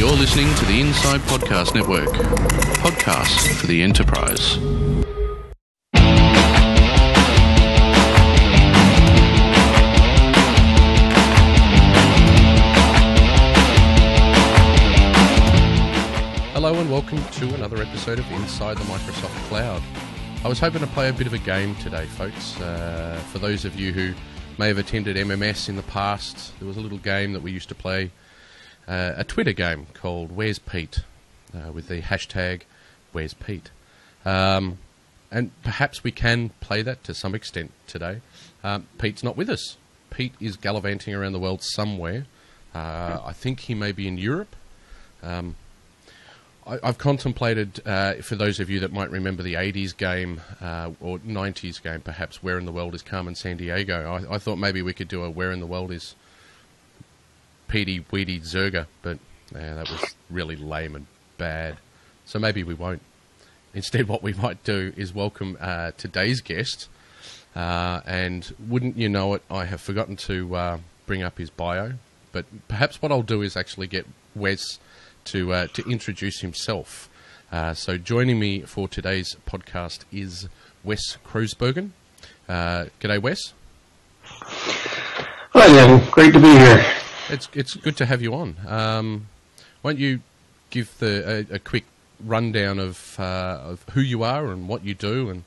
You're listening to the Inside Podcast Network. Podcasts for the enterprise. Hello and welcome to another episode of Inside the Microsoft Cloud. I was hoping to play a bit of a game today, folks. For those of you who may have attended MMS in the past, there was a little game that we used to play, a Twitter game called Where's Pete, with the hashtag Where's Pete. And perhaps we can play that to some extent today. Pete's not with us. Pete is gallivanting around the world somewhere. I think he may be in Europe. I've contemplated, for those of you that might remember the 80s game, or 90s game perhaps, Where in the World is Carmen Sandiego? I thought maybe we could do a Where in the World is Petey Weedy Zerga, but that was really lame and bad. So maybe we won't. Instead, what we might do is welcome today's guest, and wouldn't you know it, I have forgotten to bring up his bio, but perhaps what I'll do is actually get Wes to introduce himself. So joining me for today's podcast is Wes Kroesbergen. G'day, Wes. Hi, Ian. Great to be here. It's good to have you on. Why don't you give a quick rundown of who you are and what you do, and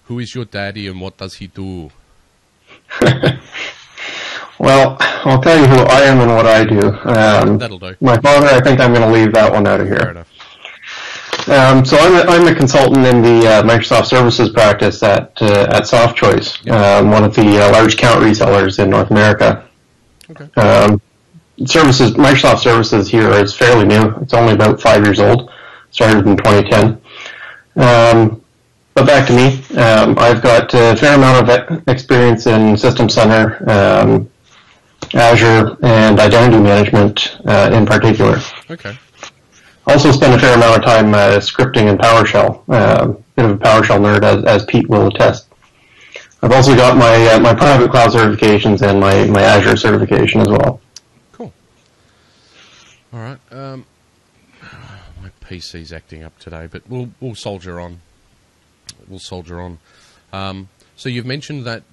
who is your daddy and what does he do? Well, I'll tell you who I am and what I do. That'll do. My father, I think I'm going to leave that one out of here. Fair enough. So I'm a consultant in the Microsoft Services practice at SoftChoice, one of the large account resellers in North America. Okay. Microsoft Services here is fairly new. It's only about 5 years old. Started in 2010. But back to me. I've got a fair amount of experience in System Center, Azure, and identity management in particular. Okay. Also spent a fair amount of time scripting in PowerShell. Bit of a PowerShell nerd, as Pete will attest. I've also got my private cloud certifications and my Azure certification as well. Cool. All right. My PC's acting up today, but we'll soldier on. So you've mentioned that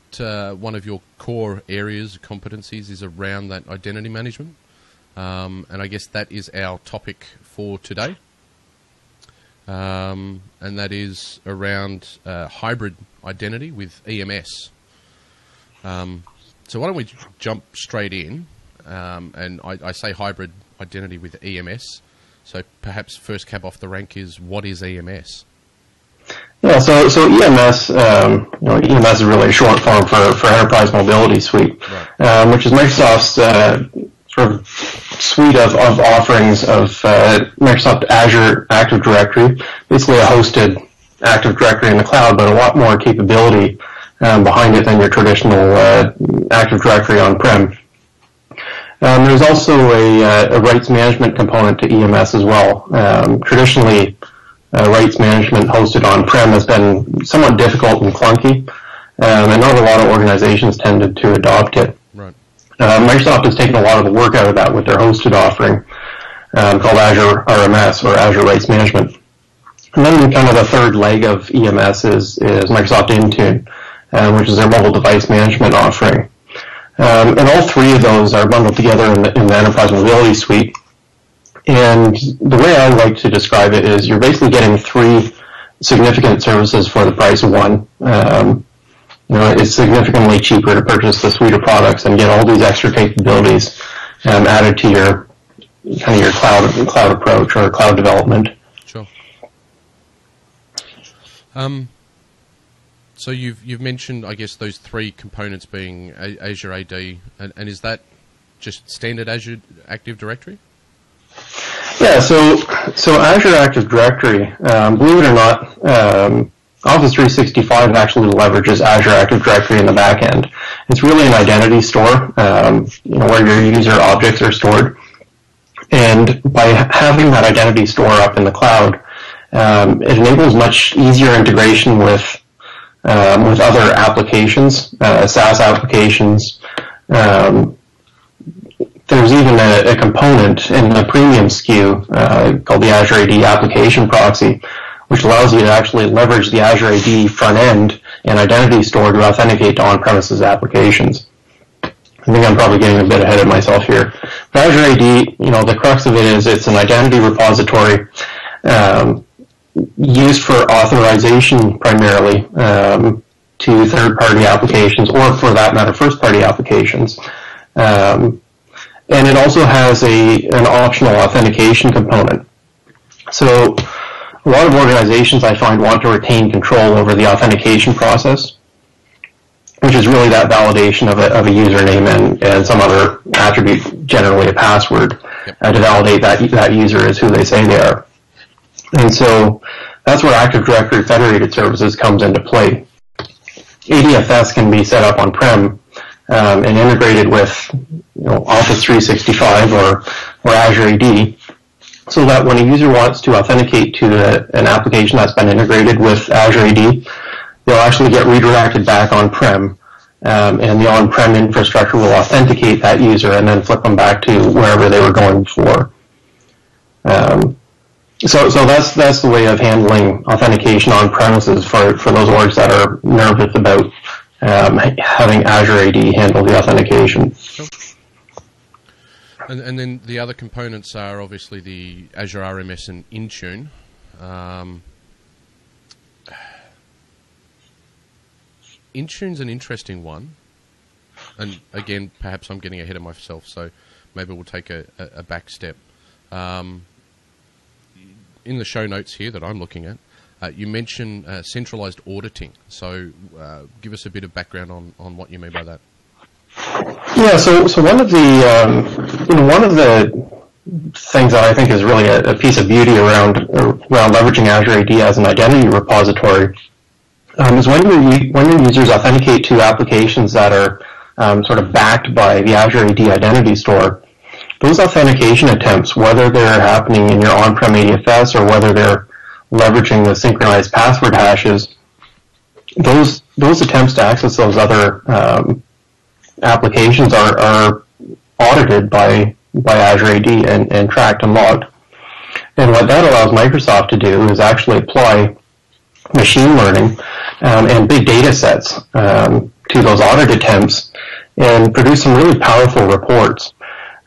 one of your core areas, competencies, is around that identity management, and I guess that is our topic for today, and that is around hybrid identity with EMS. So why don't we jump straight in, and I say hybrid identity with EMS, so perhaps first cab off the rank is, what is EMS? Yeah, so EMS, EMS is really a short form for Enterprise Mobility Suite, right. Which is Microsoft's sort of suite of offerings of Microsoft Azure Active Directory, basically a hosted Active Directory in the cloud, but a lot more capability behind it than your traditional Active Directory on-prem. There's also a rights management component to EMS as well. Traditionally, rights management hosted on-prem has been somewhat difficult and clunky, and not a lot of organizations tended to adopt it. Right. Microsoft has taken a lot of the work out of that with their hosted offering called Azure RMS, or Azure Rights Management. And then kind of the third leg of EMS is Microsoft Intune, which is their mobile device management offering. And all three of those are bundled together in the Enterprise Mobility Suite. And the way I like to describe it is you're basically getting three significant services for the price of one. It's significantly cheaper to purchase the suite of products and get all these extra capabilities added to your cloud approach or cloud development. Sure. So you've mentioned, I guess, those three components being Azure AD, and is that just standard Azure Active Directory? Yeah, so Azure Active Directory, believe it or not, Office 365 actually leverages Azure Active Directory in the back end. It's really an identity store, where your user objects are stored. And by having that identity store up in the cloud, it enables much easier integration with other applications, SaaS applications, things there's even a component in the premium SKU called the Azure AD application proxy, which allows you to actually leverage the Azure AD front end and identity store to authenticate to on-premises applications. I think I'm probably getting a bit ahead of myself here. But Azure AD, the crux of it is it's an identity repository used for authorization primarily to third-party applications, or for that matter, first-party applications. And it also has an optional authentication component. So a lot of organizations I find want to retain control over the authentication process, which is really that validation of a username and some other attribute, generally a password, to validate that user is who they say they are. And so that's where Active Directory Federated Services comes into play. ADFS can be set up on-prem and integrated with Office 365 or Azure AD, so that when a user wants to authenticate to an application that's been integrated with Azure AD, they'll actually get redirected back on-prem, and the on-prem infrastructure will authenticate that user and then flip them back to wherever they were going before. So that's the way of handling authentication on premises for those orgs that are nervous about having Azure AD handle the authentication. Cool. And then the other components are obviously the Azure RMS and Intune. Intune's an interesting one, and again, perhaps I'm getting ahead of myself, so maybe we'll take a back step. In the show notes here that I'm looking at, you mention centralized auditing. So give us a bit of background on what you mean by that. Yeah, so one of the things that I think is really a piece of beauty around leveraging Azure AD as an identity repository is when your users authenticate to applications that are sort of backed by the Azure AD identity store. Those authentication attempts, whether they're happening in your on-prem ADFS or whether they're leveraging the synchronized password hashes, those attempts to access those other applications are audited by Azure AD and tracked and logged. And what that allows Microsoft to do is actually apply machine learning and big data sets to those audit attempts and produce some really powerful reports.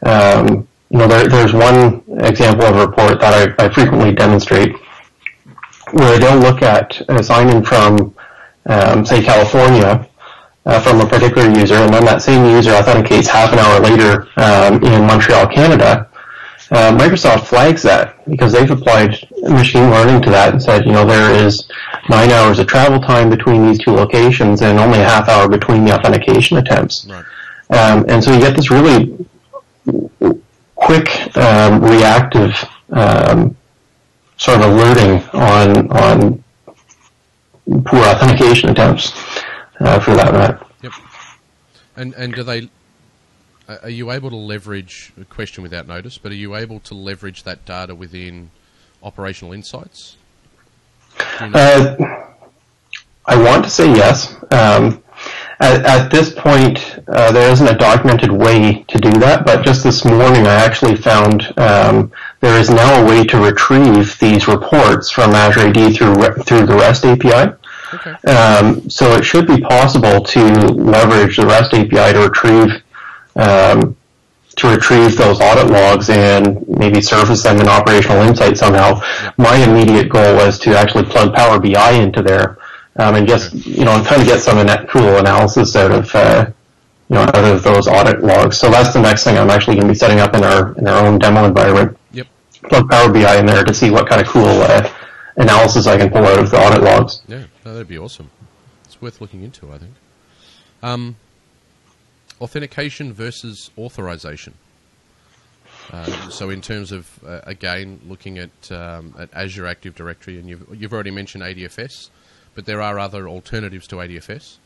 There's one example of a report that I frequently demonstrate where they'll look at a sign-in from, say, California from a particular user, and then that same user authenticates half an hour later in Montreal, Canada. Microsoft flags that because they've applied machine learning to that and said, there is 9 hours of travel time between these two locations and only a half hour between the authentication attempts. Right. And so you get this really quick, reactive sort of alerting on poor authentication attempts for that matter. Yep. And do they? Are you able to leverage, a question without notice, but are you able to leverage that data within operational insights? I want to say yes. At this point, there isn't a documented way to do that, but just this morning I actually found there is now a way to retrieve these reports from Azure AD through the REST API. Okay. So it should be possible to leverage the REST API to retrieve those audit logs and maybe surface them in operational insight somehow. Yep. My immediate goal was to actually plug Power BI into there. And just, kind of get some cool analysis out of those audit logs. So that's the next thing I'm actually going to be setting up in our own demo environment. Yep. Plug Power BI in there to see what kind of cool analysis I can pull out of the audit logs. Yeah, that'd be awesome. It's worth looking into, I think. Authentication versus authorization. So in terms of, again, looking at Azure Active Directory, and you've already mentioned ADFS, but there are other alternatives to ADFS.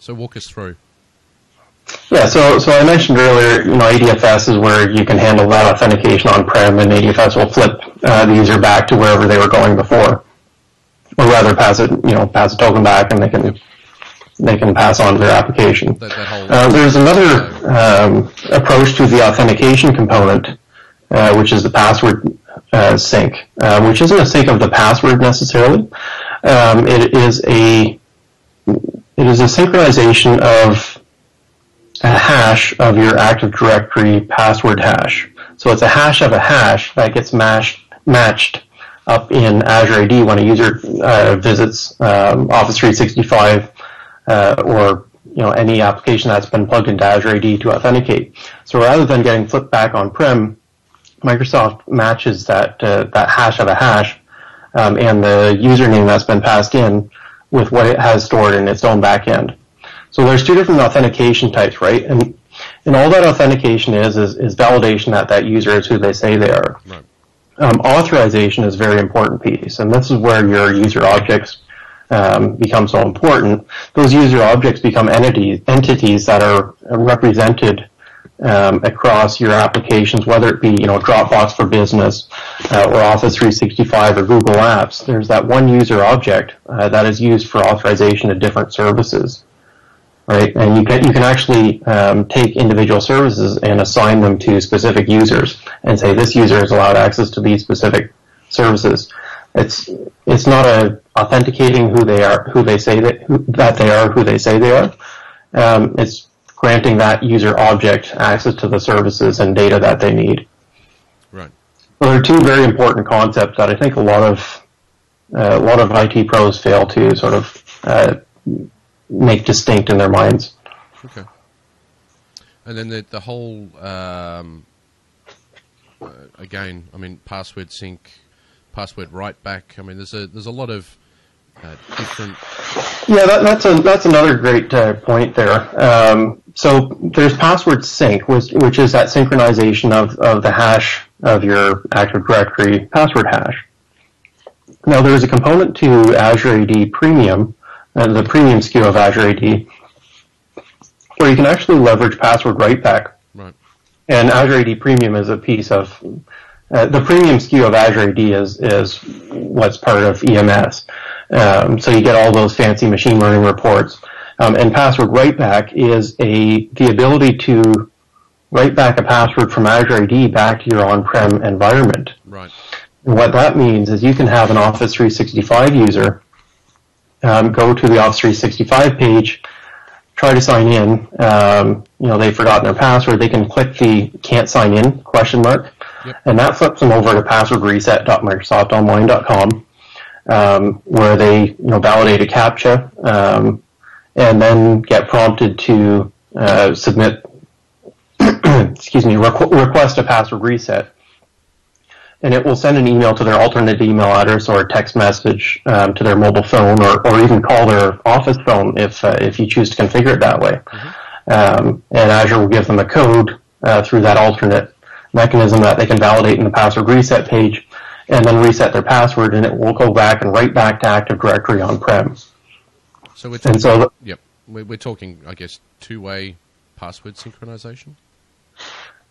So walk us through. Yeah, so I mentioned earlier, ADFS is where you can handle that authentication on-prem, and ADFS will flip the user back to wherever they were going before, or rather pass a token back, and they can pass on to their application. There's another approach to the authentication component, which is the password sync, which isn't a sync of the password necessarily. It is a synchronization of a hash of your Active Directory password hash. So it's a hash of a hash that gets matched up in Azure AD when a user visits Office 365 or any application that's been plugged into Azure AD to authenticate. So rather than getting flipped back on-prem, Microsoft matches that hash of a hash and the username that's been passed in with what it has stored in its own backend. So there's two different authentication types, right? And all that authentication is validation that user is who they say they are. Right. Authorization is a very important piece, and this is where your user objects become so important. Those user objects become entities that are represented across your applications, whether it be Dropbox for Business or Office 365 or Google Apps. There's that one user object that is used for authorization of different services, right? And you can actually take individual services and assign them to specific users and say this user is allowed access to these specific services. It's not authenticating who they are, who they say that they are, who they say they are. It's granting that user object access to the services and data that they need. Right. Well, there are two very important concepts that I think a lot of IT pros fail to sort of make distinct in their minds. Okay. And then the whole again, I mean, password sync, password write back. I mean, there's a lot of different. Yeah, that's another great point there. So there's password sync, which is that synchronization of the hash of your Active Directory password hash. Now there is a component to Azure AD Premium, the premium SKU of Azure AD, where you can actually leverage password write back. Right. And Azure AD Premium is a piece of the premium SKU of Azure AD is what's part of EMS. So you get all those fancy machine learning reports. And password write back is the ability to write back a password from Azure AD back to your on-prem environment. Right. And what that means is you can have an Office 365 user go to the Office 365 page, try to sign in. They've forgotten their password. They can click the "can't sign in" ? Yep. And that flips them over to passwordreset.microsoftonline.com, where they validate a CAPTCHA and then get prompted to submit, request a password reset. And it will send an email to their alternate email address or a text message to their mobile phone, or even call their office phone if you choose to configure it that way. Mm-hmm. And Azure will give them a code through that alternate mechanism that they can validate in the password reset page, and then reset their password, and it will go back and write back to Active Directory on-prem. So we're talking, we're talking, I guess, two-way password synchronization?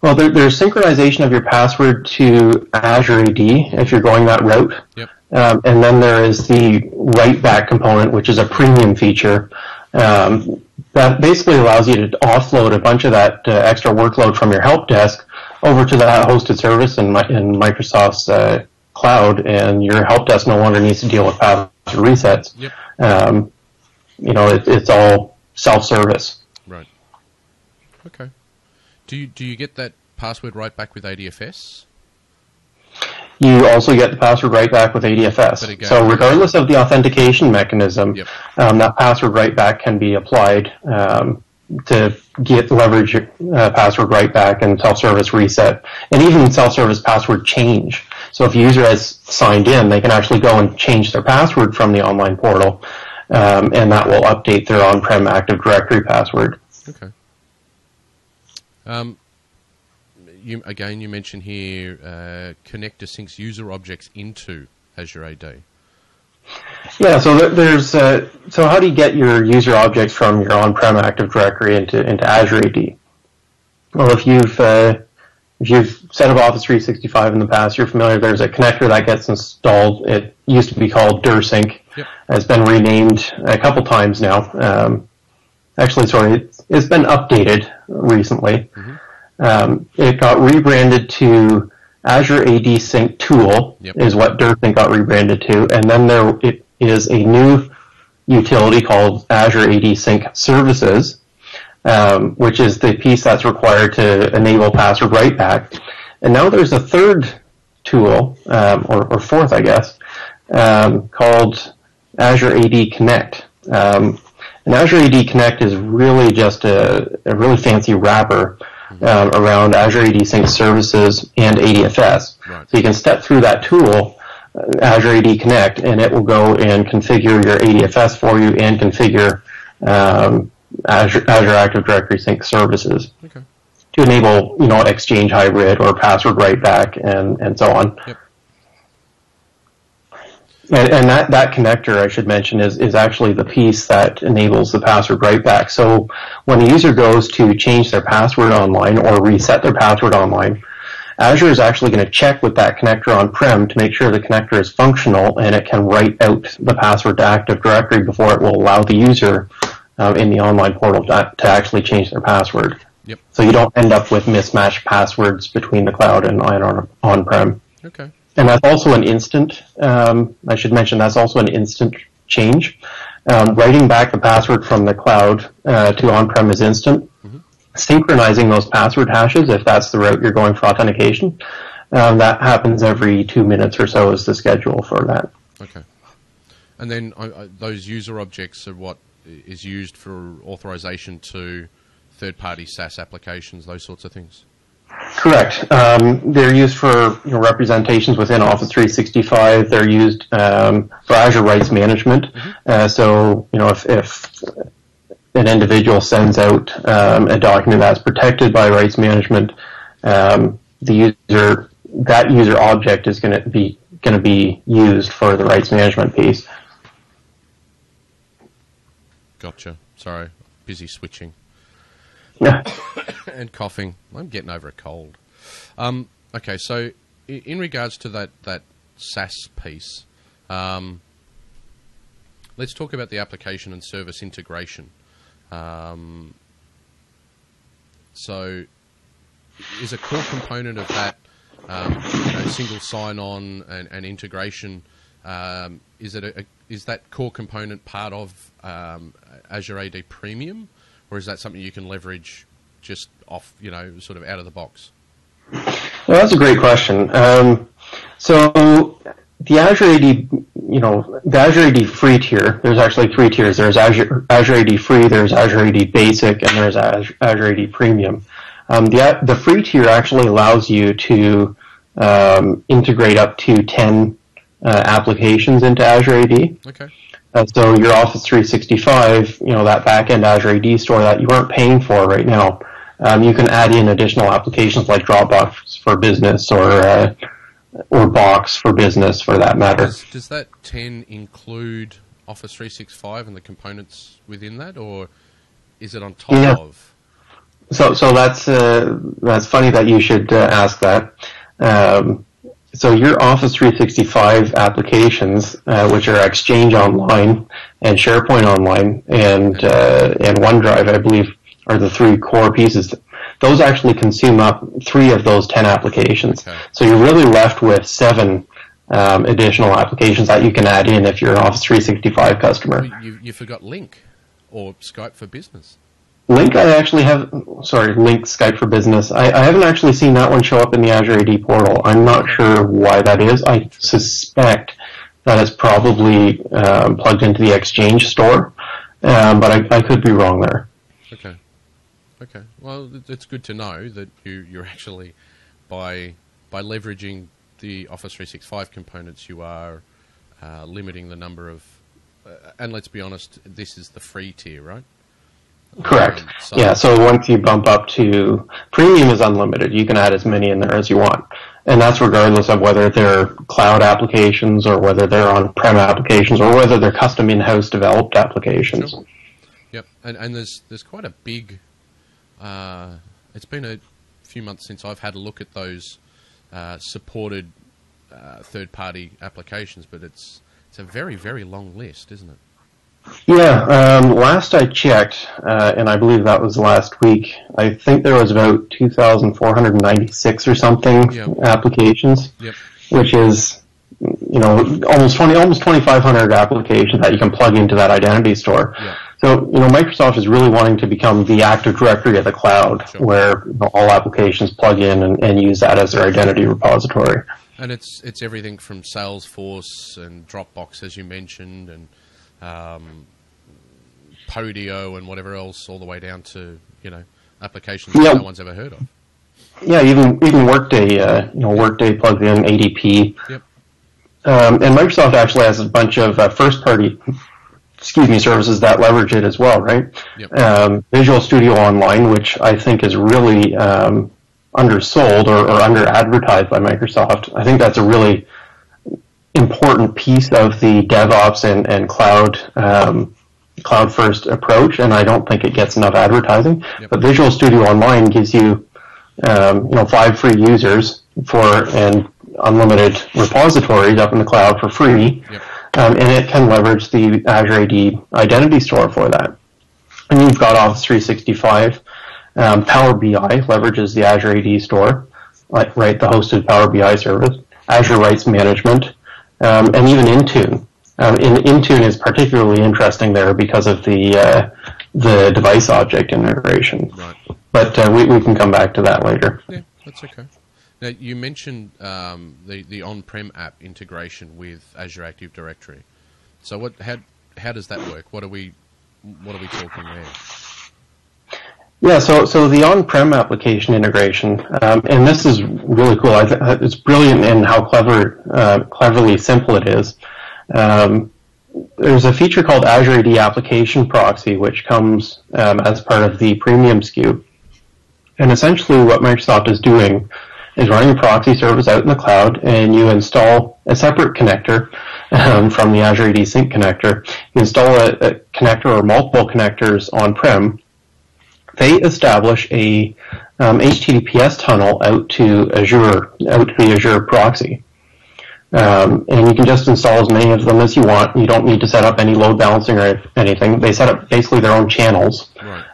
Well, there's synchronization of your password to Azure AD if you're going that route. Yep. And then there is the write back component, which is a premium feature that basically allows you to offload a bunch of that extra workload from your help desk over to that hosted service in Microsoft's cloud, and your help desk no longer needs to deal with password resets. Yep. It's all self-service. Right. Okay. Do you get that password right back with ADFS? You also get the password write back with ADFS. Again, so regardless of the authentication mechanism, yep. That password write back can be applied to leverage password write back and self-service reset, and even self-service password change. So if a user has signed in, they can actually go and change their password from the online portal, and that will update their on-prem Active Directory password. Okay. You mentioned here connector syncs user objects into Azure AD. Yeah, so there's so how do you get your user objects from your on-prem Active Directory into Azure AD? Well, if you've set up Office 365 in the past, you're familiar. There's a connector that gets installed. It used to be called DirSync. Yep. It's been renamed a couple times now. actually, sorry, it's been updated recently. It got rebranded to Azure AD Sync Tool, is what DirSync got rebranded to, and then there it is a new utility called Azure AD Sync Services, which is the piece that's required to enable password write-back. And now there's a third tool, or fourth, I guess, called Azure AD Connect. And Azure AD Connect is really just a really fancy wrapper around Azure AD Sync Services and ADFS. Right. So you can step through that tool, Azure AD Connect, and it will go and configure your ADFS for you and configure Azure Active Directory Sync Services to enable, Exchange Hybrid or password write-back and so on. Yep. And that connector, I should mention, is actually the piece that enables the password write-back. So when a user goes to change their password online or reset their password online, Azure is actually going to check with that connector on-prem to make sure the connector is functional and it can write out the password to Active Directory before it will allow the user in the online portal to actually change their password. Yep. So you don't end up with mismatched passwords between the cloud and on-prem. Okay. And that's also an instant, I should mention, that's also an instant change. Writing back the password from the cloud to on-prem is instant. Synchronizing those password hashes, if that's the route you're going for authentication, that happens every 2 minutes or so is the schedule for that. Okay. And then those user objects are what is used for authorization to third-party SaaS applications, those sorts of things? Correct. They're used for representations within Office 365. They're used for Azure Rights Management. So, if an individual sends out a document that's protected by rights management, that user object is going to be used for the rights management piece. Gotcha. Sorry, busy switching. Yeah. And coughing. I'm getting over a cold. Okay, so in regards to that SaaS piece, let's talk about the application and service integration. So is a core component of that single sign-on and integration, is that core component part of Azure AD Premium? Or is that something you can leverage just off, sort of out of the box? Well, that's a great question. So the Azure AD, the Azure AD free tier, there's actually 3 tiers. There's Azure AD free, there's Azure AD basic, and there's Azure AD premium. The free tier actually allows you to integrate up to 10 applications into Azure AD. Okay. So your Office 365, that back-end Azure AD store that you aren't paying for right now, you can add in additional applications like Dropbox for Business or Box for Business, for that matter. Does that 10 include Office 365 and the components within that, or is it on top of? So that's funny that you should ask that. So your Office 365 applications, which are Exchange Online and SharePoint Online and OneDrive, I believe, are the 3 core pieces. Those actually consume up 3 of those 10 applications. Okay. So you're really left with 7 additional applications that you can add in if you're an Office 365 customer. You forgot Link or Skype for Business. Link, Link Skype for Business. I haven't actually seen that one show up in the Azure AD portal. I'm not sure why that is. I suspect that it's probably plugged into the Exchange store, but I could be wrong there. Okay. Well, it's good to know that you're actually, by leveraging the Office 365 components, you are limiting the number of, and let's be honest, this is the free tier, right? Correct. So once you bump up to premium is unlimited. You can add as many in there as you want. And that's regardless of whether they're cloud applications or whether they're on-prem applications or whether they're custom in-house developed applications. Sure. Yep. And there's quite a big, it's been a few months since I've had a look at those supported third-party applications, but it's a very, very long list, isn't it? Yeah, last I checked, and I believe that was last week, I think there was about 2,496 or something applications, which is, almost 2,500 applications that you can plug into that identity store. So, Microsoft is really wanting to become the Active Directory of the cloud, where all applications plug in and use that as their identity repository. And it's everything from Salesforce and Dropbox, as you mentioned, and Podio and whatever else, all the way down to applications that no one's ever heard of. Yeah, even Workday, Workday plugs in ADP. And Microsoft actually has a bunch of first-party, services that leverage it as well, right? Visual Studio Online, which I think is really undersold or under-advertised by Microsoft. I think that's a really important piece of the DevOps and cloud first approach, and I don't think it gets enough advertising. But Visual Studio Online gives you 5 free users and unlimited repositories up in the cloud for free, and it can leverage the Azure AD Identity Store for that. And you've got Office 365. Power BI leverages the Azure AD Store, the hosted Power BI service. Azure Rights Management, and even Intune. Intune is particularly interesting there because of the device object integration. Right. But we can come back to that later. Yeah, that's okay. Now, you mentioned the on-prem app integration with Azure Active Directory. So how does that work? What are we talking there? Yeah, so the on-prem application integration, and this is really cool. It's brilliant in how cleverly simple it is. There's a feature called Azure AD Application Proxy, which comes as part of the premium SKU. And essentially what Microsoft is doing is running a proxy service out in the cloud, and you install a separate connector from the Azure AD Sync connector. You install a connector or multiple connectors on-prem. They establish a HTTPS tunnel out to the Azure proxy. And you can just install as many of them as you want. You don't need to set up any load balancing or anything. They set up basically their own channels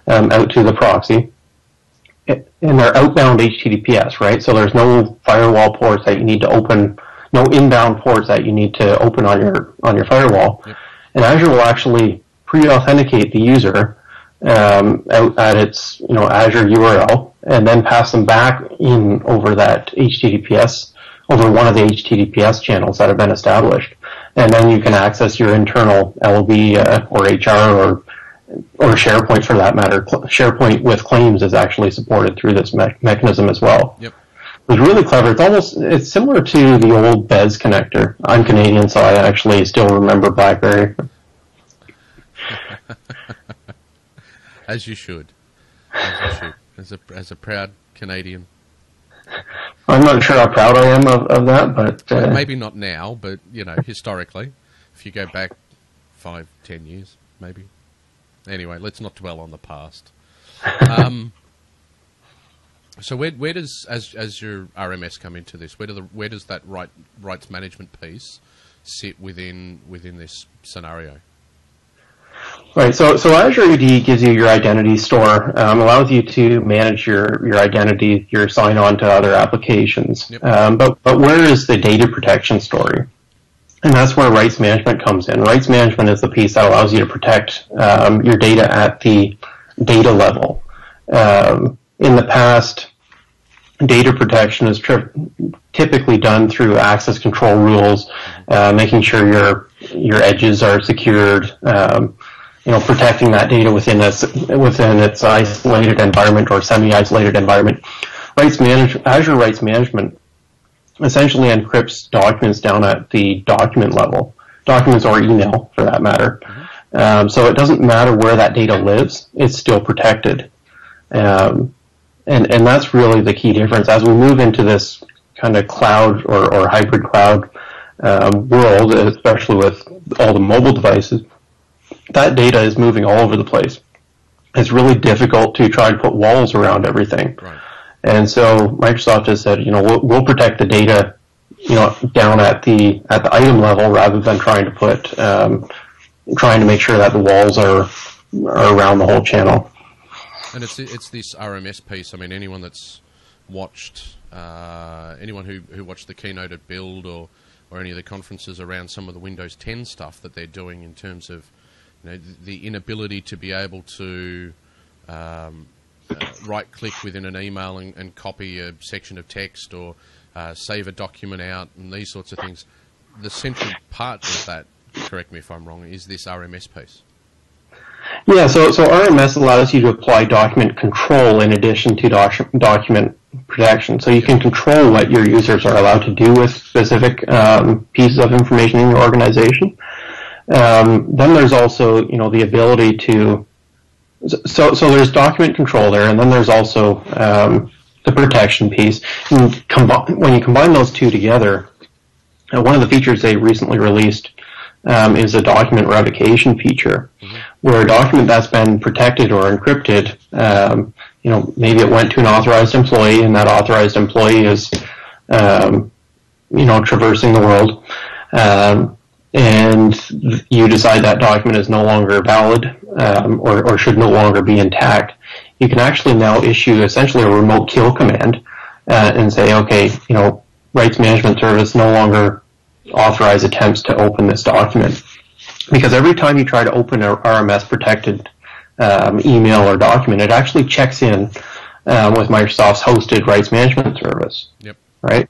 out to the proxy. And they're outbound HTTPS, right? So there's no firewall ports that you need to open, no inbound ports that you need to open on your firewall. And Azure will actually pre-authenticate the user out at its Azure URL, and then pass them back in over that HTTPS, over one of the HTTPS channels that have been established. And then you can access your internal LOB or HR or SharePoint for that matter. SharePoint with claims is actually supported through this mechanism as well. It's really clever. It's similar to the old Bez connector. I'm Canadian, so I actually still remember BlackBerry. As you should. As a proud Canadian. I'm not sure how proud I am of that, but well, maybe not now, but historically, if you go back 5-10 years, maybe. Anyway, let's not dwell on the past. So where does as your RMS come into this? Where does that rights management piece sit within this scenario? Right. So Azure AD gives you your identity store, allows you to manage your identity, your sign on to other applications. But where is the data protection story? And that's where rights management comes in. Rights management is the piece that allows you to protect your data at the data level. In the past, data protection is typically done through access control rules, making sure your edges are secured, protecting that data within its isolated environment or semi-isolated environment. Azure Rights Management essentially encrypts documents down at the document level, documents or email for that matter. So it doesn't matter where that data lives, it's still protected. And that's really the key difference. As we move into this kind of cloud or hybrid cloud world, especially with all the mobile devices, that data is moving all over the place. It's really difficult to try to put walls around everything. And so Microsoft has said, we'll protect the data, down at the item level rather than trying to put, trying to make sure that the walls are around the whole channel. And it's this RMS piece. I mean, anyone that's watched, anyone who watched the keynote at Build or any of the conferences around some of the Windows 10 stuff that they're doing in terms of, you know, the inability to be able to right-click within an email and copy a section of text or save a document out and these sorts of things. The central part of that, correct me if I'm wrong, is this RMS piece. Yeah, so RMS allows you to apply document control in addition to document protection. So you can control what your users are allowed to do with specific pieces of information in your organization. Then there's also, you know, the ability to, so there's document control there, and then there's also the protection piece. And when you combine those two together, one of the features they recently released is a document revocation feature, where a document that's been protected or encrypted, you know, maybe it went to an authorized employee, and that authorized employee is, you know, traversing the world, and you decide that document is no longer valid, or should no longer be intact. You can actually now issue essentially a remote kill command, and say, okay, you know, rights management service no longer authorize attempts to open this document. Because every time you try to open a RMS protected email or document, it actually checks in with Microsoft's hosted rights management service. Yep. Right?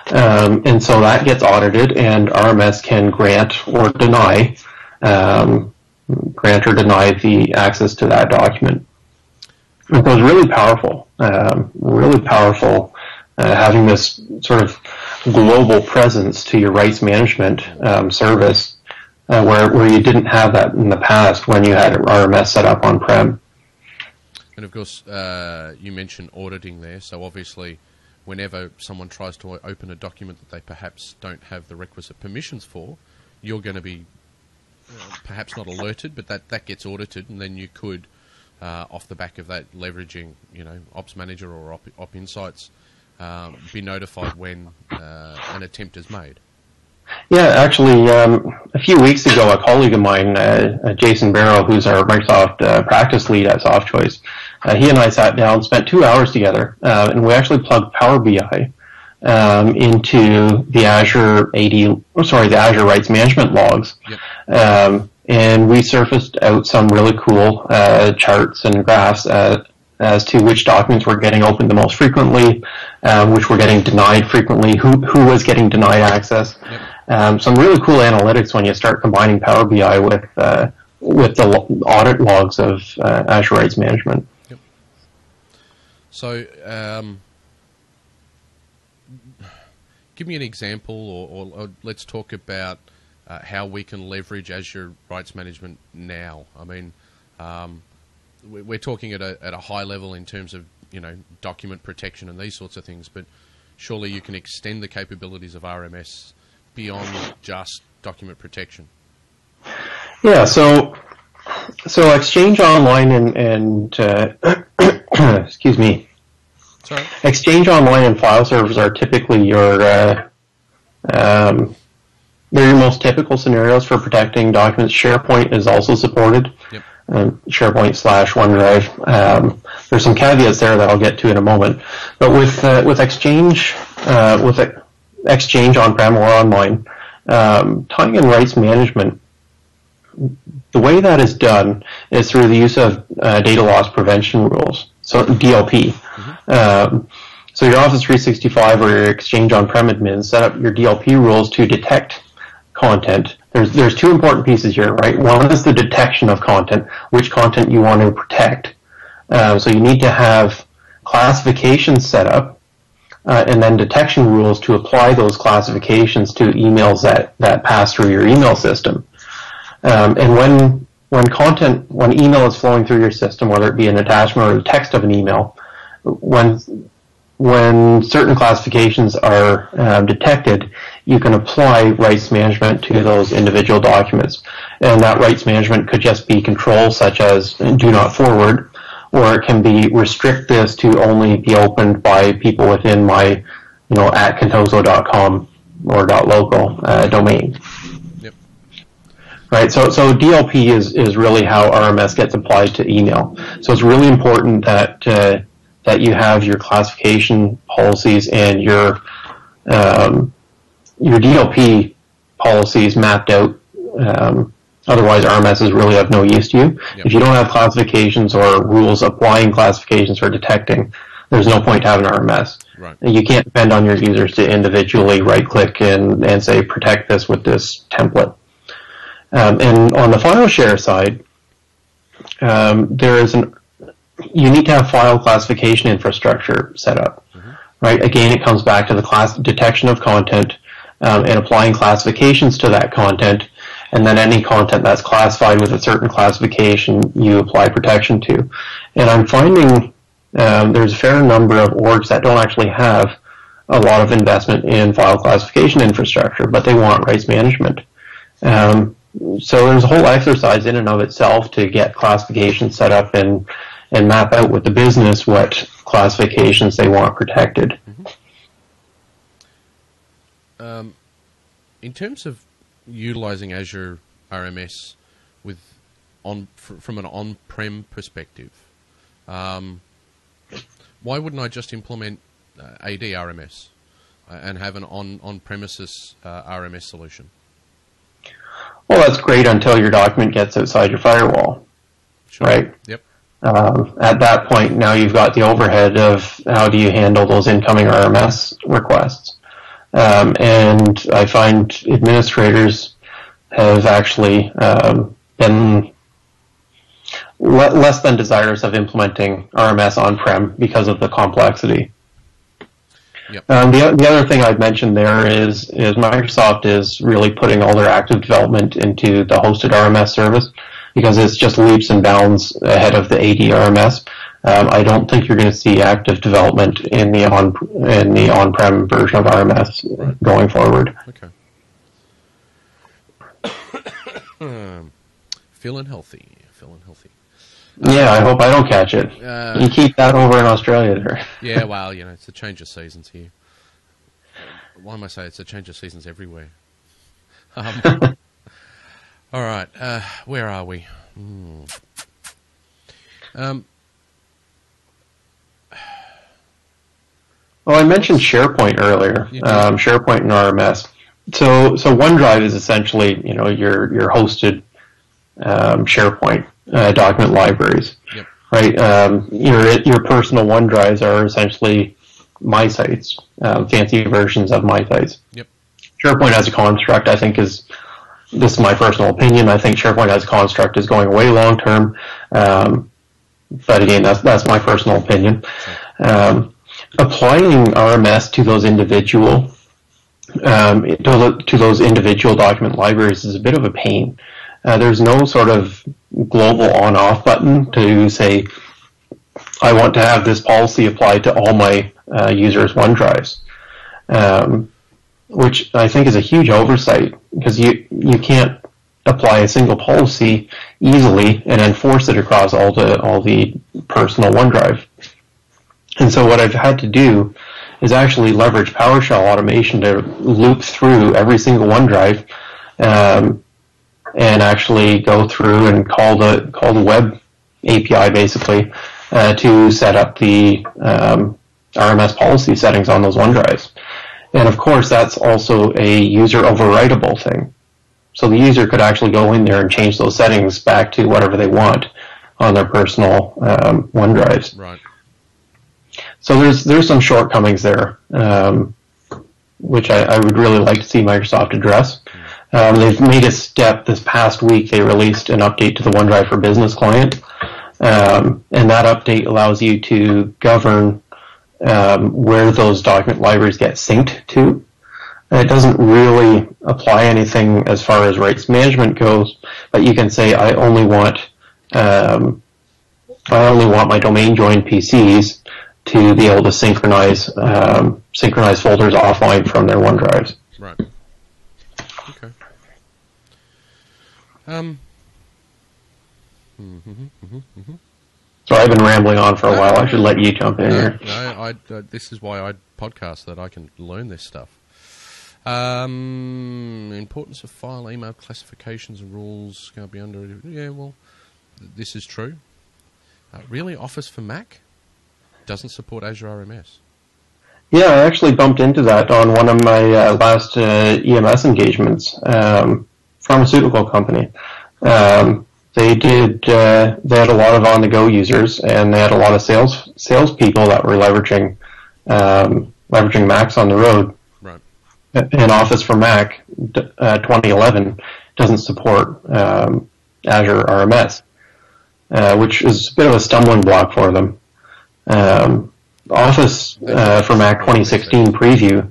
And so that gets audited, and RMS can grant or deny the access to that document. And so it's really powerful, having this sort of global presence to your rights management service, where you didn't have that in the past when you had RMS set up on-prem. And of course, you mentioned auditing there, so obviously whenever someone tries to open a document that they perhaps don't have the requisite permissions for, you're going to be perhaps not alerted, but that gets audited, and then you could, off the back of that, leveraging, you know, Ops Manager or Op Insights, be notified when an attempt is made. Yeah, actually, a few weeks ago, a colleague of mine, Jason Barrow, who's our Microsoft practice lead at SoftChoice, he and I sat down, spent 2 hours together, and we actually plugged Power BI into the Azure the Azure Rights Management logs. Yep. And we surfaced out some really cool charts and graphs as to which documents were getting opened the most frequently, which were getting denied frequently, who was getting denied access. Yep. Some really cool analytics when you start combining Power BI with the audit logs of Azure Rights Management. Yep. So, give me an example, or let's talk about how we can leverage Azure Rights Management now. I mean, we're talking at a high level in terms of, you know, document protection and these sorts of things, but surely you can extend the capabilities of RMS beyond just document protection. Yeah, so Exchange Online and excuse me. Sorry. Exchange Online and file servers are typically they're your most typical scenarios for protecting documents. SharePoint is also supported. Yep. SharePoint / OneDrive. There's some caveats there that I'll get to in a moment. But with Exchange, Exchange on-prem or online, tying in rights management, the way that is done is through the use of data loss prevention rules, so DLP. Mm-hmm. So your Office 365 or your Exchange on-prem admins set up your DLP rules to detect content. There's two important pieces here, right? One is the detection of content, which content you want to protect. So you need to have classifications set up, and then detection rules to apply those classifications to emails that pass through your email system. And when email is flowing through your system, whether it be an attachment or the text of an email, when certain classifications are detected, you can apply rights management to those individual documents. And that rights management could just be controls such as do not forward, or it can be restrict this to only be opened by people within my, @contoso.com or .local domain. Yep. right? So DLP is really how RMS gets applied to email. So it's really important that that you have your classification policies and your DLP policies mapped out. Otherwise, RMS is really of no use to you. Yep. If you don't have classifications or rules applying classifications for detecting, there's no point to having RMS. Right. You can't depend on your users to individually right-click and say, protect this with this template. And on the file share side, you need to have file classification infrastructure set up. Mm-hmm. Right? Again, it comes back to the detection of content and applying classifications to that content. And then any content that's classified with a certain classification, you apply protection to. And I'm finding there's a fair number of orgs that don't actually have a lot of investment in file classification infrastructure, but they want rights management. So there's a whole exercise in and of itself to get classification set up and map out with the business what classifications they want protected. Mm-hmm. In terms of utilizing Azure RMS from an on-prem perspective, why wouldn't I just implement AD RMS and have an on-premises RMS solution? Well, that's great until your document gets outside your firewall, sure. Right? Yep. At that point, now you've got the overhead of how do you handle those incoming RMS requests. And I find administrators have actually been less than desirous of implementing RMS on-prem because of the complexity. Yep. The other thing I'd mention there is Microsoft is really putting all their active development into the hosted RMS service because it's just leaps and bounds ahead of the AD RMS. I don't think you're going to see active development in the on-prem version of RMS going forward. Okay. Feeling healthy. Yeah, I hope I don't catch it. You keep that over in Australia there. Yeah, well, it's a change of seasons here. Why am I saying it's a change of seasons everywhere? All right, where are we? Well, I mentioned SharePoint earlier. SharePoint and RMS. So OneDrive is essentially, your hosted SharePoint document libraries. Yep. Right? Your personal OneDrives are essentially my sites, fancy versions of my sites. Yep. SharePoint as a construct, I think this is my personal opinion. I think SharePoint as a construct is going away long term. But again, that's my personal opinion. Sure. Applying RMS to those individual document libraries is a bit of a pain. There's no sort of global on-off button to say, I want to have this policy applied to all my users' OneDrives, which I think is a huge oversight because you can't apply a single policy easily and enforce it across all the personal OneDrive. And so what I've had to do is actually leverage PowerShell automation to loop through every single OneDrive and actually go through and call the web API basically to set up the RMS policy settings on those OneDrives. And of course, that's also a user overwritable thing. So the user could actually go in there and change those settings back to whatever they want on their personal OneDrives. Right. So there's some shortcomings there, which I would really like to see Microsoft address. They've made a step this past week. They released an update to the OneDrive for Business client, and that update allows you to govern where those document libraries get synced to. It doesn't really apply anything as far as rights management goes, but you can say I only want my domain joined PCs to be able to synchronize folders offline from their OneDrives. Right. Okay. So I've been rambling on for a while. I should let you jump in here. No, this is why I podcast, that I can learn this stuff. Importance of file, email classifications and rules can't be under. Yeah, well, this is true. Really, Office for Mac doesn't support Azure RMS. Yeah, I actually bumped into that on one of my last EMS engagements. Pharmaceutical company. They had a lot of on-the-go users, and they had a lot of salespeople that were leveraging Macs on the road. Right. And Office for Mac 2011 doesn't support Azure RMS, which is a bit of a stumbling block for them. Office for Mac 2016 preview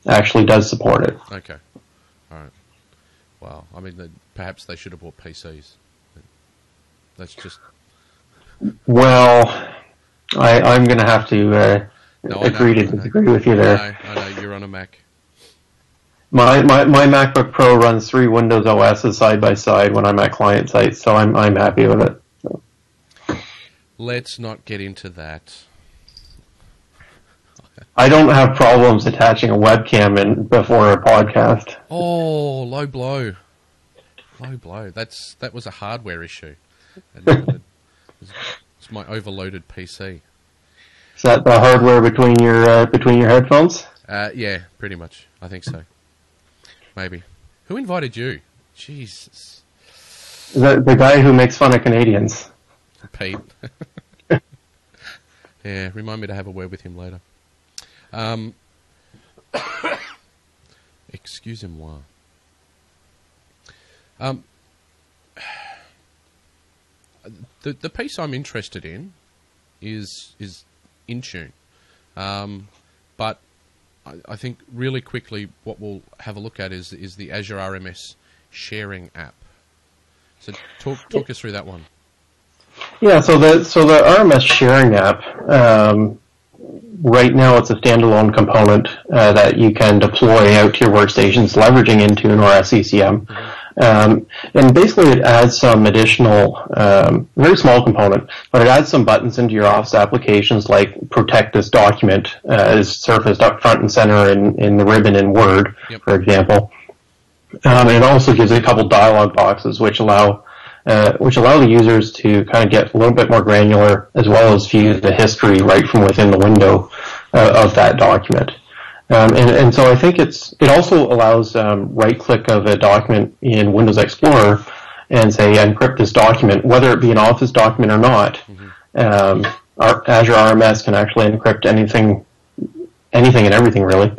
actually does support it. Okay. All right. Wow. I mean, perhaps they should have bought PCs. That's just... Well, I'm going to have to agree to disagree with you there. I know. You're on a Mac. My MacBook Pro runs 3 Windows OSs side by side when I'm at client site, so I'm happy with it. So. Let's not get into that. I don't have problems attaching a webcam in before a podcast. Oh, low blow. Low blow. That was a hardware issue. It's my overloaded PC. Is that the hardware between your headphones? Yeah, pretty much. I think so. Maybe. Who invited you? Jesus. The guy who makes fun of Canadians. Pete. Yeah, remind me to have a word with him later. Excusez-moi. The piece I'm interested in is Intune. But I think really quickly what we'll have a look at is the Azure RMS sharing app. So talk us through that one. Yeah, so the RMS sharing app, right now it's a standalone component that you can deploy out to your workstations leveraging Intune or SCCM. And basically it adds some additional, very small component, but it adds some buttons into your Office applications like protect this document is surfaced up front and center in the ribbon in Word, for example. And it also gives a couple dialog boxes which allow the users to kind of get a little bit more granular as well as view the history right from within the window of that document. And so I think it also allows right-click of a document in Windows Explorer and say encrypt this document, whether it be an Office document or not. Our Azure RMS can actually encrypt anything and everything really.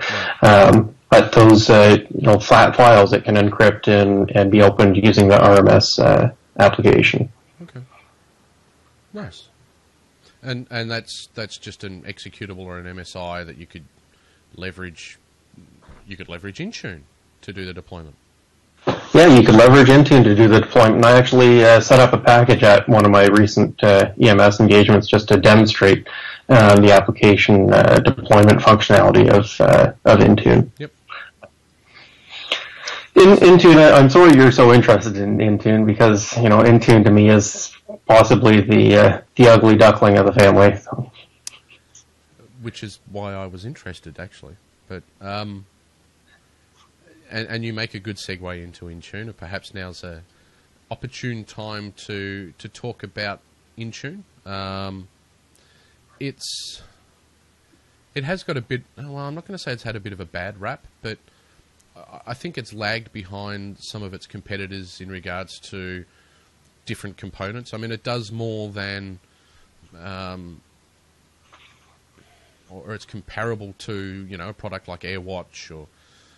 But those flat files it can encrypt and be opened using the RMS application. Okay. Nice. And that's just an executable or an MSI that you could leverage. You could leverage Intune to do the deployment. Yeah, you could leverage Intune to do the deployment. And I actually set up a package at one of my recent EMS engagements just to demonstrate the application deployment functionality of Intune. Yep. Intune, I'm sorry you're so interested in Intune because Intune to me is possibly the ugly duckling of the family. So. Which is why I was interested, actually. But and you make a good segue into Intune. Perhaps now's a opportune time to talk about Intune. It has got a bit. Well, I'm not going to say it's had a bit of a bad rap, but I think it's lagged behind some of its competitors in regards to different components. I mean, it does more than, or it's comparable to, a product like AirWatch or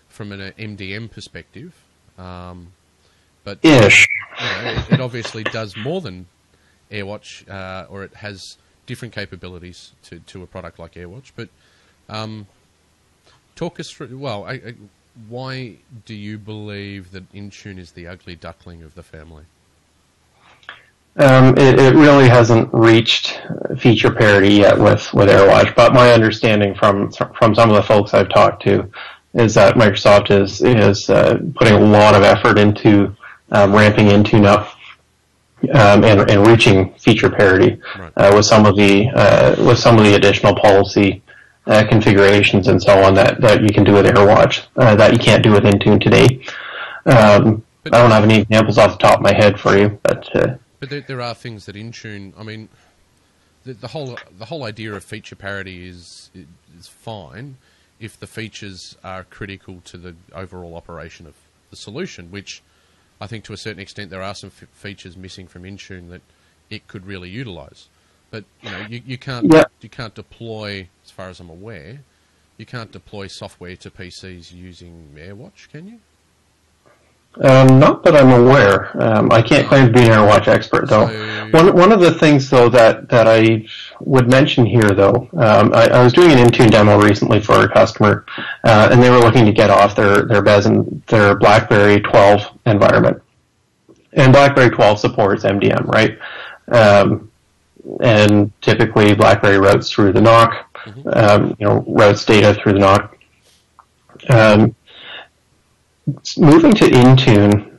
from an MDM perspective. But it obviously does more than AirWatch, or it has different capabilities to a product like AirWatch. But talk us through. Well, why do you believe that Intune is the ugly duckling of the family? It really hasn't reached feature parity yet with AirWatch, but my understanding from some of the folks I've talked to is that Microsoft is putting a lot of effort into ramping Intune up and reaching feature parity with some of the additional policy configurations and so on that you can do with AirWatch that you can't do with Intune today. I don't have any examples off the top of my head for you, but there are things that Intune. I mean, the whole idea of feature parity is fine if the features are critical to the overall operation of the solution, which I think to a certain extent there are some features missing from Intune that it could really utilise. But you can't deploy, as far as I'm aware, you can't deploy software to PCs using AirWatch, can you? Not that I'm aware. I can't claim to be an AirWatch expert, though. One of the things, though, that I would mention here, though, I was doing an Intune demo recently for a customer, and they were looking to get off their BES and their BlackBerry 12 environment. And BlackBerry 12 supports MDM, right? And typically BlackBerry routes through the NOC, routes data through the NOC. Moving to Intune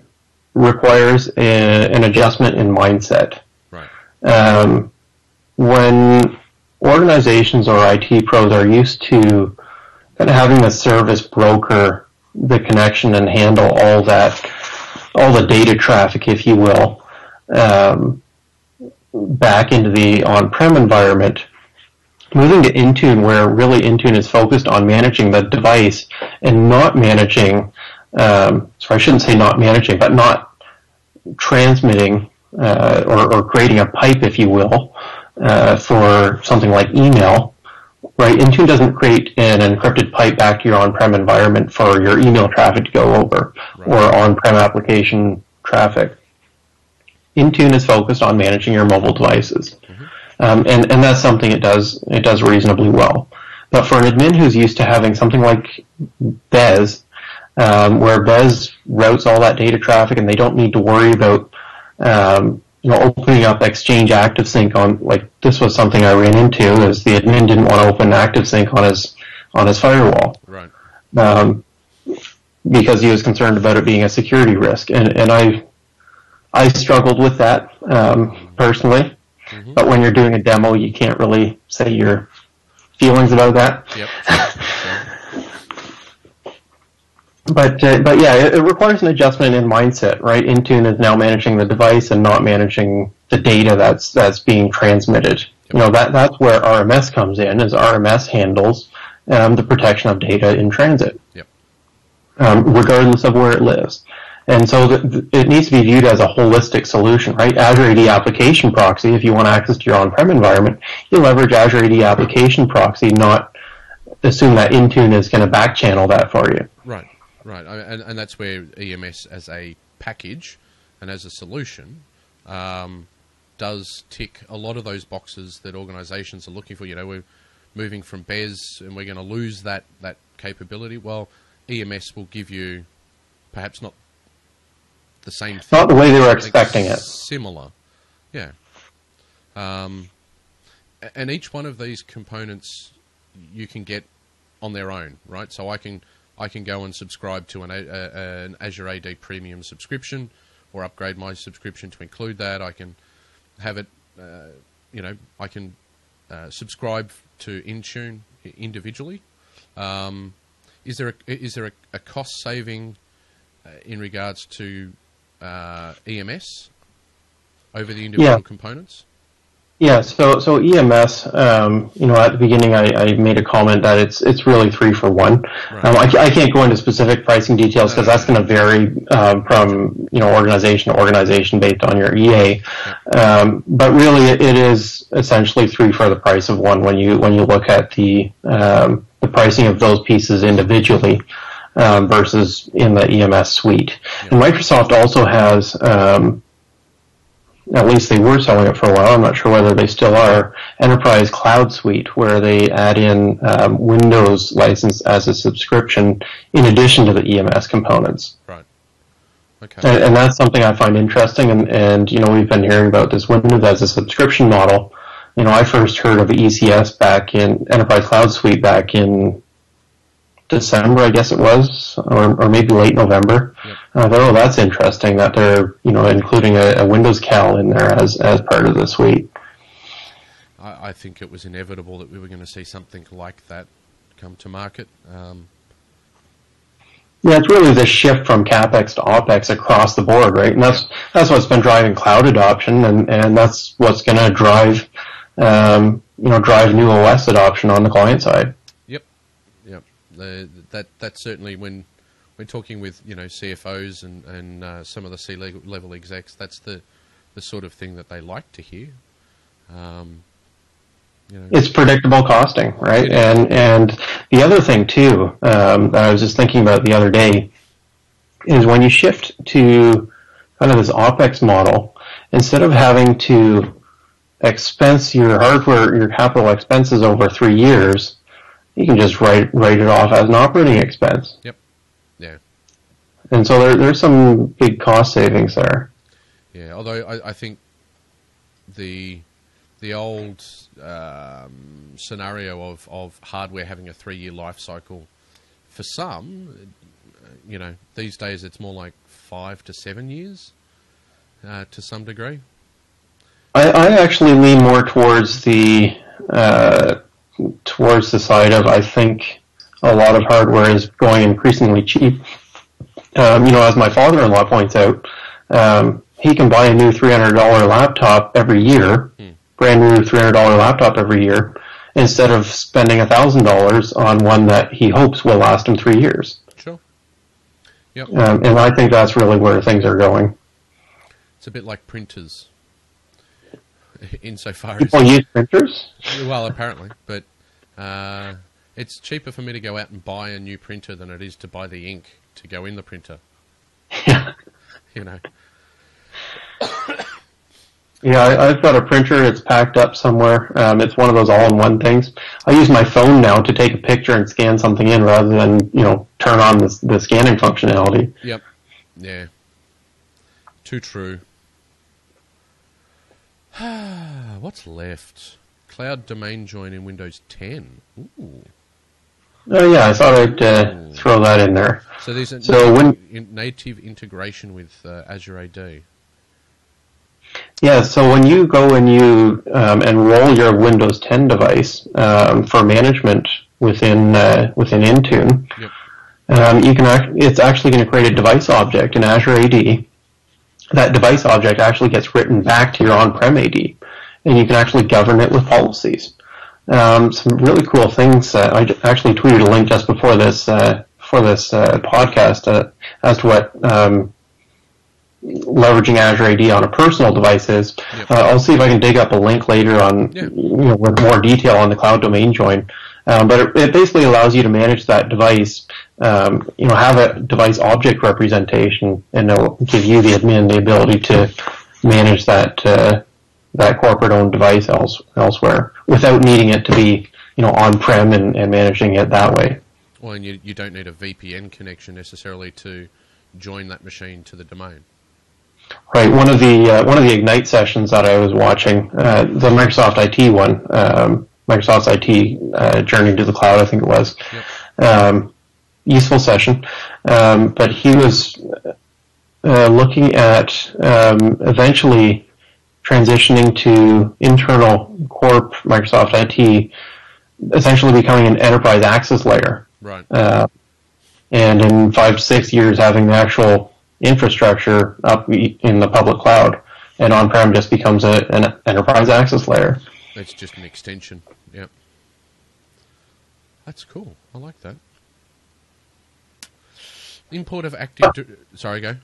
requires an adjustment in mindset. Right. When organizations or IT pros are used to kind of having the service broker the connection and handle all the data traffic, if you will, back into the on-prem environment, moving to Intune, where really Intune is focused on managing the device and not managing, so I shouldn't say not managing, but not transmitting or creating a pipe, if you will, for something like email, right? Intune doesn't create an encrypted pipe back to your on-prem environment for your email traffic to go over, or on-prem application traffic. Intune is focused on managing your mobile devices, and that's something it does reasonably well. But for an admin who's used to having something like BES, where BES routes all that data traffic, and they don't need to worry about opening up Exchange ActiveSync on, like, this was something I ran into, is the admin didn't want to open ActiveSync on his firewall, right? Because he was concerned about it being a security risk, and I struggled with that personally. But when you're doing a demo, you can't really say your feelings about that. Yep. But yeah, it requires an adjustment in mindset, right? Intune is now managing the device and not managing the data that's being transmitted. Yep. That's where RMS comes in, as RMS handles the protection of data in transit, yep. Regardless of where it lives. And so it needs to be viewed as a holistic solution, right? Azure AD Application Proxy, if you want access to your on-prem environment, you leverage Azure AD Application Proxy, not assume that Intune is going to back-channel that for you. Right. And that's where EMS as a package and as a solution does tick a lot of those boxes that organizations are looking for. We're moving from BES and we're going to lose that capability. Well, EMS will give you perhaps not the same thing. Not the way they were expecting it. Similar. Yeah. And each one of these components you can get on their own, right? So I can go and subscribe to an Azure AD Premium subscription, or upgrade my subscription to include that. I can have it, I can subscribe to Intune individually. Is there a cost saving in regards to EMS over the individual components? Yeah, so EMS, at the beginning I made a comment that it's really 3 for 1. Right. I can't go into specific pricing details because that's going to vary from organization to organization based on your EA. But really, it is essentially 3 for the price of 1 when you look at the pricing of those pieces individually versus in the EMS suite. Yeah. And Microsoft also has. At least they were selling it for a while, I'm not sure whether they still are, Enterprise Cloud Suite, where they add in Windows license as a subscription in addition to the EMS components. Right. Okay. And that's something I find interesting, and we've been hearing about this Windows as a subscription model. I first heard of ECS back in Enterprise Cloud Suite back in December, I guess it was, or maybe late November. Yep. I thought, oh, that's interesting that they're, including a Windows CAL in there as part of the suite. I think it was inevitable that we were going to see something like that come to market. Yeah, it's really the shift from CapEx to OpEx across the board, right? And that's what's been driving cloud adoption, and that's what's going to drive drive new OS adoption on the client side. Yep. That's certainly when talking with CFOs and some of the C-level execs, that's the sort of thing that they like to hear. It's predictable costing, right? And the other thing too that I was just thinking about the other day is when you shift to kind of this OpEx model, instead of having to expense your hardware, your capital expenses over 3 years, you can just write it off as an operating expense. Yep. Yeah. And so there's some big cost savings there. Yeah, although I think the old scenario of hardware having a 3-year life cycle, for some, these days it's more like 5 to 7 years to some degree. I actually lean more towards the side of, I think a lot of hardware is going increasingly cheap. As my father-in-law points out, he can buy a new $300 laptop every year, brand new $300 laptop every year, instead of spending $1,000 on one that he hopes will last him 3 years. Sure. Yep. And I think that's really where things are going. It's a bit like printers, insofar as people use printers. Well, apparently, but it's cheaper for me to go out and buy a new printer than it is to buy the ink to go in the printer. Yeah. Yeah, I've got a printer. It's packed up somewhere. It's one of those all-in-one things. I use my phone now to take a picture and scan something in rather than, turn on the scanning functionality. Yep. Yeah. Too true. What's left? Cloud domain join in Windows 10. Ooh. Oh, yeah, I thought I'd throw that in there. So there's a native integration with Azure AD. Yeah, so when you go and you enroll your Windows 10 device for management within Intune, yep. It's actually going to create a device object in Azure AD. That device object actually gets written back to your on-prem AD, and you can actually govern it with policies. Some really cool things. I actually tweeted a link just before this podcast as to what leveraging Azure AD on a personal device is. Yep. I'll see if I can dig up a link later on, with more detail on the cloud domain join. But it basically allows you to manage that device, have a device object representation, and it'll give you, the admin, the ability to manage that corporate-owned device elsewhere without needing it to be, on-prem and managing it that way. Well, and you don't need a VPN connection necessarily to join that machine to the domain. Right. One of the Ignite sessions that I was watching, the Microsoft IT one, Microsoft's IT journey to the cloud, I think it was. Yep. Useful session. But he was looking at eventually transitioning to internal corp Microsoft IT, essentially becoming an enterprise access layer. Right. And in 5 to 6 years, having the actual infrastructure up in the public cloud, and on-prem just becomes an enterprise access layer. It's just an extension. Yep. That's cool. I like that. Import of active... Sorry, go.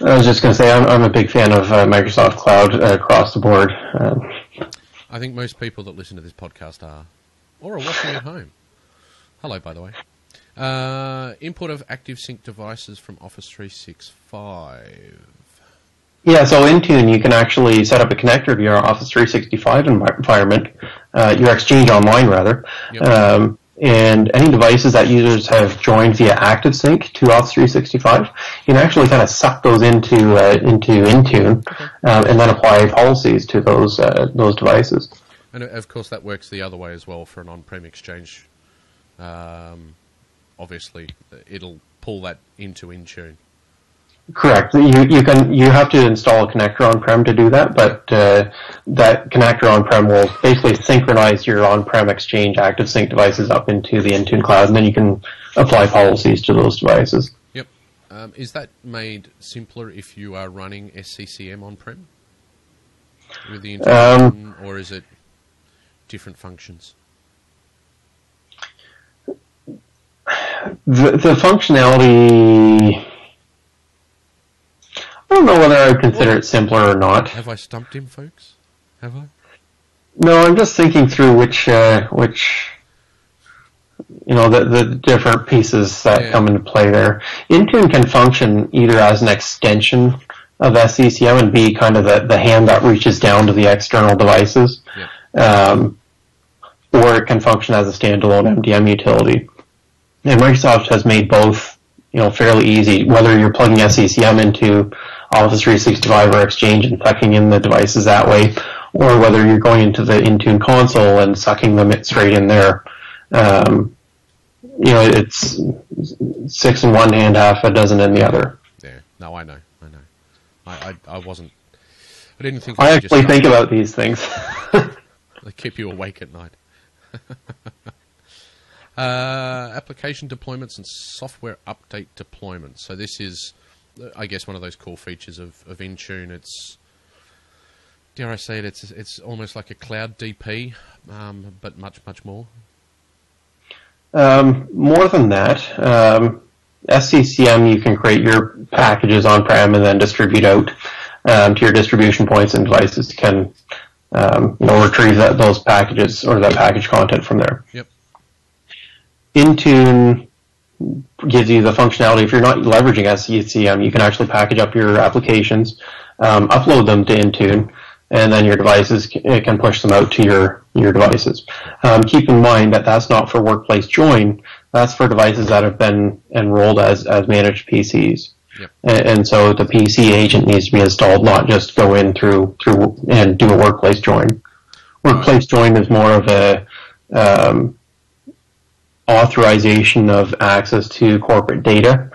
I was just going to say, I'm a big fan of Microsoft Cloud across the board. I think most people that listen to this podcast are, or are watching at home. Hello, by the way. Import of active sync devices from Office 365. Yeah, so Intune, you can actually set up a connector to your Office 365 environment, your Exchange Online, rather. Yep. And any devices that users have joined via ActiveSync to Office 365, you can actually kind of suck those into Intune, okay. And then apply policies to those devices. And of course, that works the other way as well for an on-prem Exchange. Obviously, it'll pull that into Intune. Correct. You have to install a connector on-prem to do that, but that connector on-prem will basically synchronize your on-prem Exchange ActiveSync devices up into the Intune cloud, and then you can apply policies to those devices. Yep. Is that made simpler if you are running SCCM on-prem with the Intune, or is it different functions? The functionality, I don't know whether I would consider it simpler or not. Have I stumped him, folks? Have I? No, I'm just thinking through which the different pieces that come into play there. Intune can function either as an extension of SCCM and be kind of the hand that reaches down to the external devices, or it can function as a standalone MDM utility. And Microsoft has made both, fairly easy, whether you're plugging SCCM into Office 365 or Exchange and sucking in the devices that way, or whether you're going into the Intune console and sucking them straight in there. It's 6 in one hand, half a dozen in the other. Yeah, no, I know. I wasn't. I didn't think. I actually think about these things. They keep you awake at night. Application deployments and software update deployments. So this is, I guess, one of those cool features of Intune. It's, dare I say it, it's almost like a cloud DP, but much more. More than that. SCCM, you can create your packages on-prem and then distribute out to your distribution points, and devices can retrieve those packages or that package content from there. Yep. Intune gives you the functionality. If you're not leveraging SCCM, you can actually package up your applications, upload them to Intune, and then your devices can push them out to your devices. Keep in mind that that's not for Workplace Join. That's for devices that have been enrolled as managed PCs. Yep. And so the PC agent needs to be installed, not just go in through and do a Workplace Join. Workplace Join is more of a authorization of access to corporate data,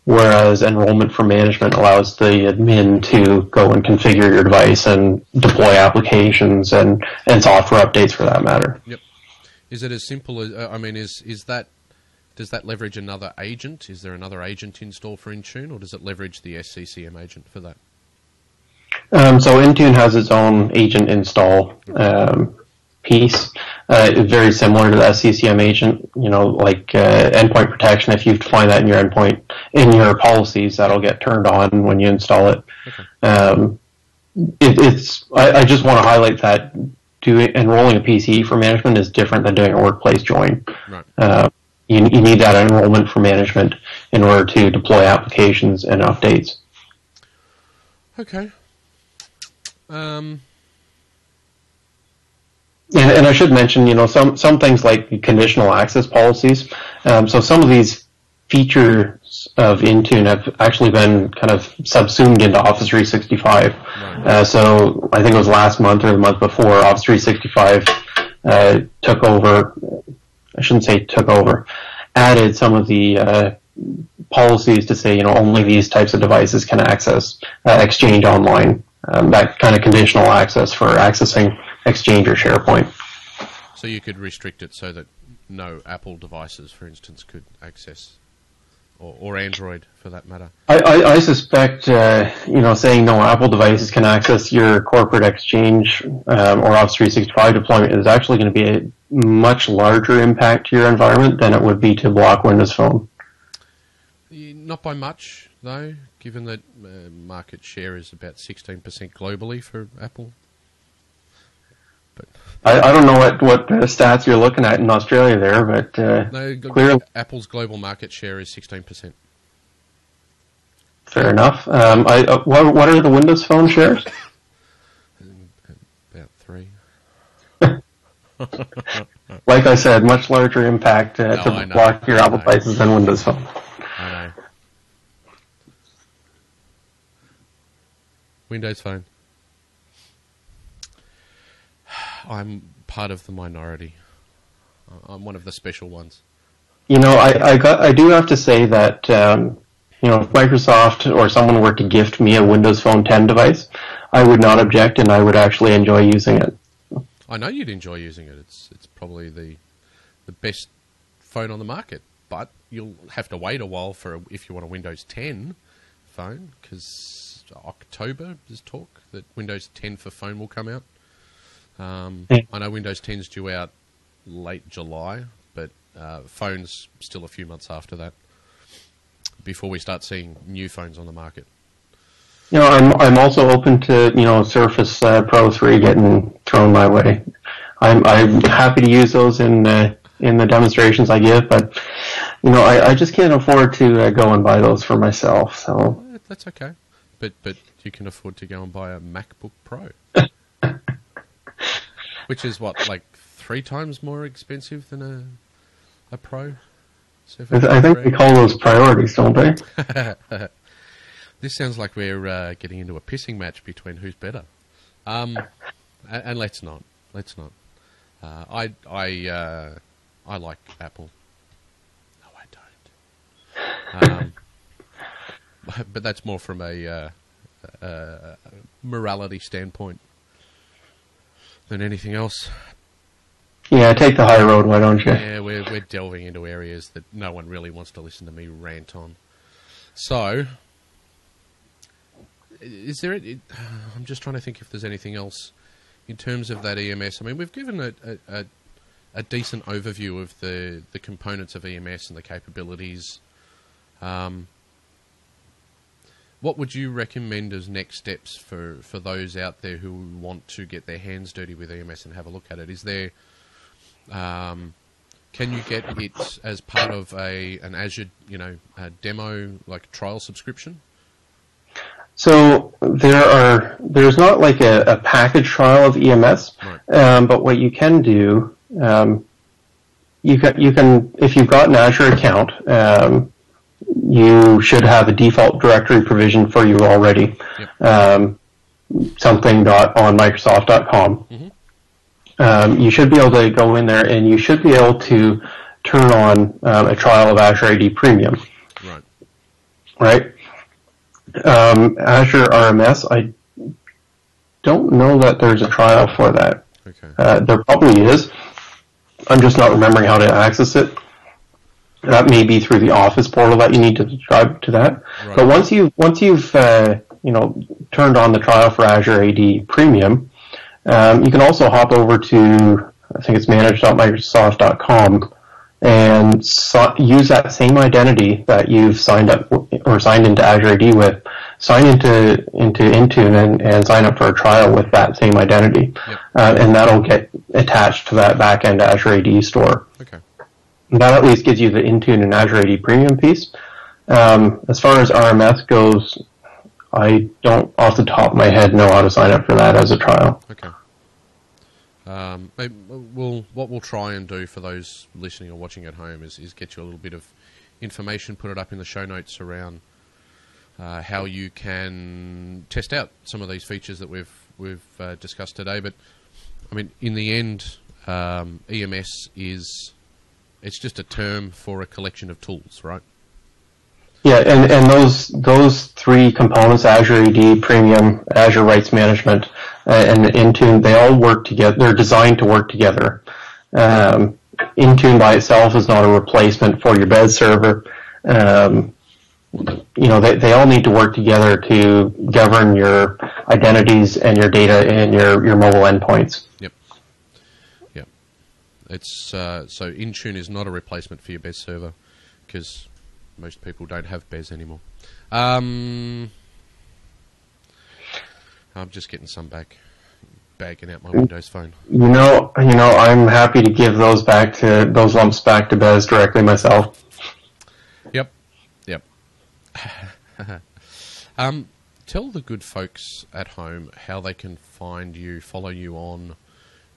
whereas enrollment for management allows the admin to go and configure your device and deploy applications and software updates for that matter. Yep. Is it as simple as, does that leverage another agent? Is there another agent installed for Intune, or does it leverage the SCCM agent for that? So Intune has its own agent install piece. Very similar to the SCCM agent, like endpoint protection. If you define that in your endpoint, in your policies, that'll get turned on when you install it. Okay. I just want to highlight that enrolling a PC for management is different than doing a Workplace Join. Right. You need that enrollment for management in order to deploy applications and updates. Okay. And I should mention, some things like conditional access policies. So some of these features of Intune have actually been kind of subsumed into Office 365. Right. So I think it was last month or the month before, Office 365 took over. I shouldn't say took over. Added some of the policies to say, only these types of devices can access Exchange Online. That kind of conditional access for accessing Exchange or SharePoint. So you could restrict it so that no Apple devices, for instance, could access, or Android for that matter. I suspect, saying no Apple devices can access your corporate Exchange or Office 365 deployment is actually going to be a much larger impact to your environment than it would be to block Windows Phone. Not by much, though, given that market share is about 16% globally for Apple. But I don't know what stats you're looking at in Australia there, but clearly Apple's global market share is 16%. Fair enough. What are the Windows Phone shares? About 3. Like I said, much larger impact to block your Apple devices than Windows Phone. I know. Windows Phone. I'm part of the minority. I'm one of the special ones. I do have to say that if Microsoft or someone were to gift me a Windows Phone 10 device, I would not object, and I would actually enjoy using it. I know you'd enjoy using it. It's probably the best phone on the market, but you'll have to wait a while if you want a Windows 10 phone, because October there's talk that Windows 10 for phone will come out. I know Windows 10's due out late July, but phones still a few months after that before we start seeing new phones on the market. I'm also open to Surface Pro 3 getting thrown my way. I'm happy to use those in the demonstrations I give, but I just can't afford to go and buy those for myself. So that's okay, but you can afford to go and buy a MacBook Pro, which is what, like 3 times more expensive than a Pro. I think they call those priorities, don't they? This sounds like we're getting into a pissing match between who's better, and let's not. I like Apple. No, I don't. But that's more from a morality standpoint than anything else. Yeah, take the high road, why don't you? Yeah, we're delving into areas that no one really wants to listen to me rant on. So, is there? I'm just trying to think if there's anything else in terms of that EMS. I mean, we've given a decent overview of the components of EMS and the capabilities. What would you recommend as next steps for those out there who want to get their hands dirty with EMS and have a look at it? Is there, can you get it as part of an Azure, a demo, like trial subscription? So there's not like a package trial of EMS, right. But what you can do, you can if you've got an Azure account, you should have a default directory provision for you already. Yep. Something.onmicrosoft.com. Mm-hmm. You should be able to go in there and you should be able to turn on a trial of Azure AD Premium. Right? Azure RMS, I don't know that there's a trial for that. Okay. There probably is. I'm just not remembering how to access it. That may be through the Office portal that you need to subscribe to that. Right. But once you've turned on the trial for Azure AD Premium, you can also hop over to, I think it's manage.microsoft.com, and use that same identity that you've signed up or signed into Azure AD with, sign into Intune and sign up for a trial with that same identity. Yep. And that'll get attached to that back-end Azure AD store. Okay. That at least gives you the Intune and Azure AD Premium piece. As far as RMS goes, I don't, off the top of my head, know how to sign up for that as a trial. Okay. What we'll try and do for those listening or watching at home is get you a little bit of information, put it up in the show notes around how you can test out some of these features that we've discussed today. But I mean, in the end, EMS it's just a term for a collection of tools, right? Yeah, and those 3 components, Azure AD Premium, Azure Rights Management, and Intune, they all work together. They're designed to work together. Intune by itself is not a replacement for your bed server. They all need to work together to govern your identities and your data and your mobile endpoints. Yep. Yep. It's so Intune is not a replacement for your bed server because most people don't have BES anymore. I'm just getting some bagging out my Windows phone. I'm happy to give those lumps back to BES directly myself. Yep. Tell the good folks at home how they can find you, follow you on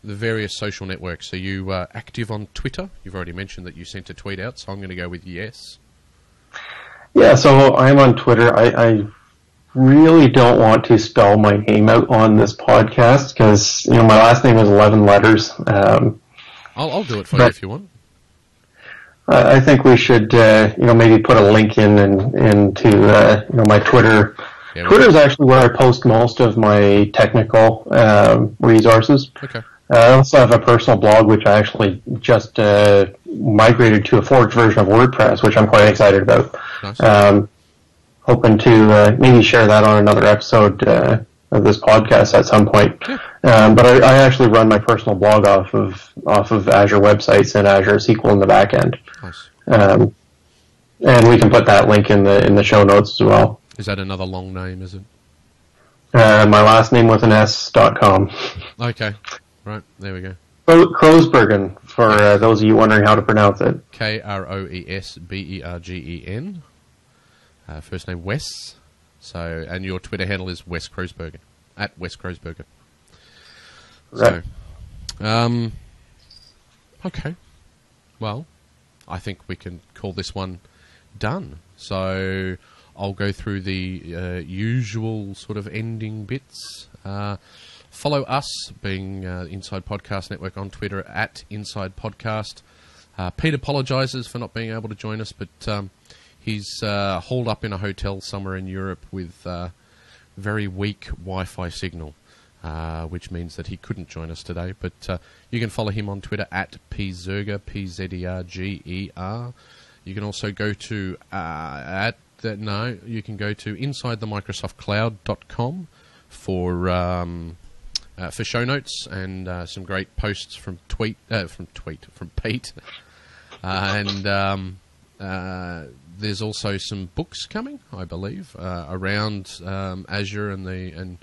the various social networks. Are you active on Twitter? You've already mentioned that you sent a tweet out, so I'm going to go with yes. Yeah, so I'm on Twitter. I really don't want to spell my name out on this podcast because my last name is 11 letters. I'll do it for you if you want. I think we should, maybe put a link into my Twitter. Yeah, Twitter is actually where I post most of my technical resources. Okay. I also have a personal blog, which I actually just migrated to a forged version of WordPress, which I'm quite excited about. Nice. Hoping to maybe share that on another episode of this podcast at some point. Yeah. But I actually run my personal blog off of Azure websites and Azure SQL in the back end. Nice. And we can put that link in the show notes as well. Is that another long name, is it? My last name with an S.com. Okay. Right, there we go. Kroesbergen, for those of you wondering how to pronounce it. Kroesbergen. First name Wes. So, and your Twitter handle is Wes Kroesbergen, at Wes Kroesbergen. Right. So, okay. Well, I think we can call this one done. So, I'll go through the usual sort of ending bits. Follow us, being Inside Podcast Network, on Twitter at Inside Podcast. Pete apologises for not being able to join us, but he's holed up in a hotel somewhere in Europe with very weak Wi-Fi signal, which means that he couldn't join us today. But you can follow him on Twitter at Pzerger, P-Z-E-R-G-E-R. You can also go to you can go to InsideTheMicrosoftCloud.com for show notes and some great posts from Pete, and there's also some books coming, I believe, around Azure and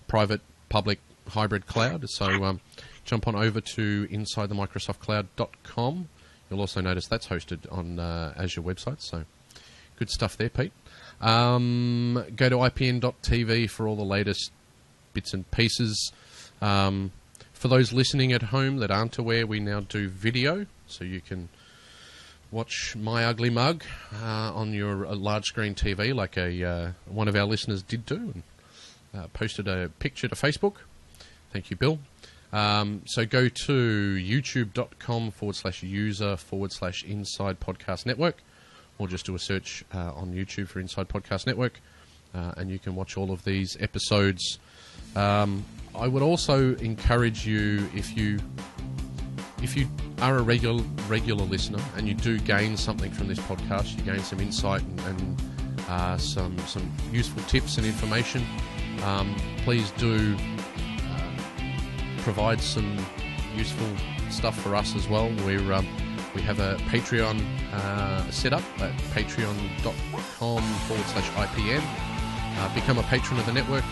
private, public, hybrid cloud. So jump on over to InsideTheMicrosoftCloud.com. You'll also notice that's hosted on Azure websites. So good stuff there, Pete. Go to IPN.TV for all the latest bits and pieces. For those listening at home that aren't aware, we now do video, so you can watch my ugly mug on your large screen TV, like one of our listeners did do, and posted a picture to Facebook. Thank you, Bill. So go to youtube.com/user/Inside Podcast Network, or just do a search on YouTube for Inside Podcast Network, and you can watch all of these episodes. I would also encourage you, if you are a regular listener and you do gain something from this podcast, you gain some insight and some useful tips and information, please do provide some useful stuff for us as well. We have a Patreon set up at patreon.com/IPN. Become a patron of the network.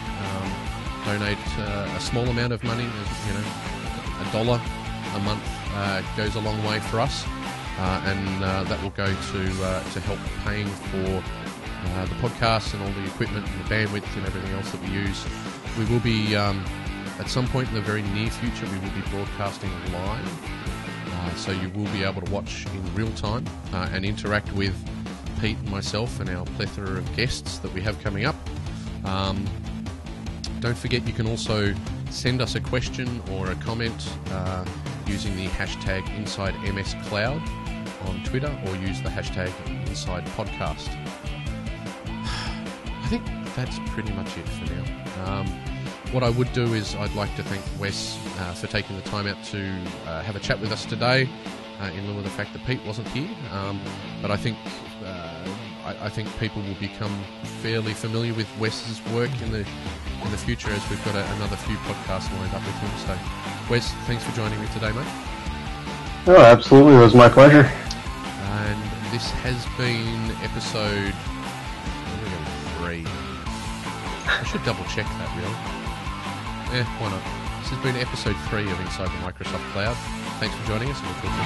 Donate a small amount of money, $1 a month goes a long way for us, and that will go to help paying for the podcast and all the equipment and the bandwidth and everything else that we use. We will be, at some point in the very near future, we will be broadcasting live, so you will be able to watch in real time and interact with Pete and myself and our plethora of guests that we have coming up. Don't forget, you can also send us a question or a comment using the hashtag InsideMSCloud on Twitter, or use the hashtag InsidePodcast. I think that's pretty much it for now. What I would do is I'd like to thank Wes for taking the time out to have a chat with us today, in lieu of the fact that Pete wasn't here. But I think people will become fairly familiar with Wes's work in the future, as we've got another few podcasts lined up with him. So, Wes, thanks for joining me today, mate. Oh, absolutely. It was my pleasure. And this has been episode 3. I should double check that, really. Why not? This has been episode 3 of Inside the Microsoft Cloud. Thanks for joining us, and we'll talk to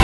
you.